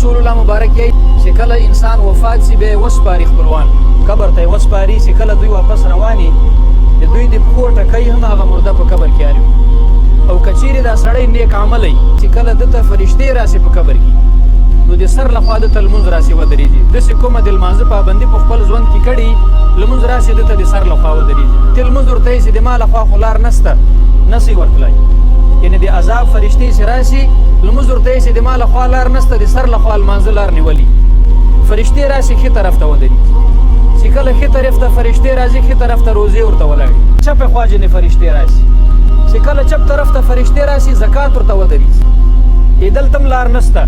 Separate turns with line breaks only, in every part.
رسول الله مبارک یې چې کله انسان وفات سي به وسپاري خپلوان قبر ته وسپاري چې کله دوی واپس رواني د دوی د پښو ټکی هم هغه مرده په قبر کې اړوي او کچیرې دا سړی نیک عملی چې کله دته فرشتې راسي په قبر کې نو د سر لخوا دته لمونځ راسي ودرېږي داسې کومه د لمانځه پابندي په خپل ژوند کې کړي لمونځ راسي دته د سر لخوا ودرېږي ته لمونځ ورته یې چې د ما لخوا خو لار نسته نسي ورتلی یعنې د عذاب فرشتې چې راسي لمونځ ورته یې چې د ما لخوا لار نسته د سر لخوا لمانځه لار نیولي فرشتې راسي ښي طرف ته ودرېږي چې کله ښي طرف ته فرشتې راځي ښي طرف ته روزې ورته ولاړي چپې خوا ځینې فرشتې راسي چې کله چپ طرف ته فرشتې راسي زکات ورته ودرېږي دلته هم لار نسته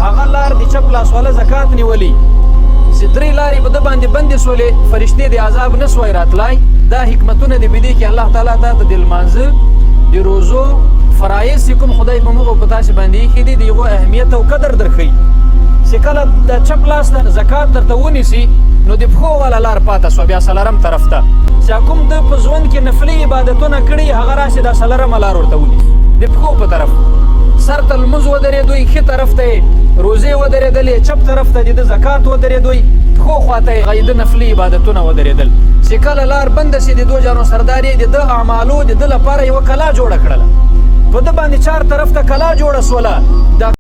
هغه لار د چپ لاس والا زکات نیولي چې درې لارې په ده باندې بندې سولې فرشتې د عذاب نه سوی راتلی دا حکمتونه د بدې کې الله تعالی تا ته د لمانځه د روزو فرایض چې کوم خدای په موږ په تاسې باندې ایښي دي د هغو اهمیت او قدر درښیي چې کله د چپ لاس نه زکات درته ونیسي نو د پښو والا لار پاته سوه بیا څلرم طرف ته چې کوم ده په ژوند کې نفلي عبادتونه کړي هغه راسي دا څلرمه لار ورته ونیسي د پښو په طرف سر ته لمونځ ودرېدوی ښي طرف ته یې روزې ودرېدلې چپ طرف ته د ده زکات ودرېدوی پښو خوا ته یې د نفلي عبادتونه ودرېدل چې کله لار بنده سي د دو جانو سردار یې د ده اعمالو د ده لپاره یوه کلا جوړه کړله په ده باندې چار طرف ته کلا جوړه سوله دا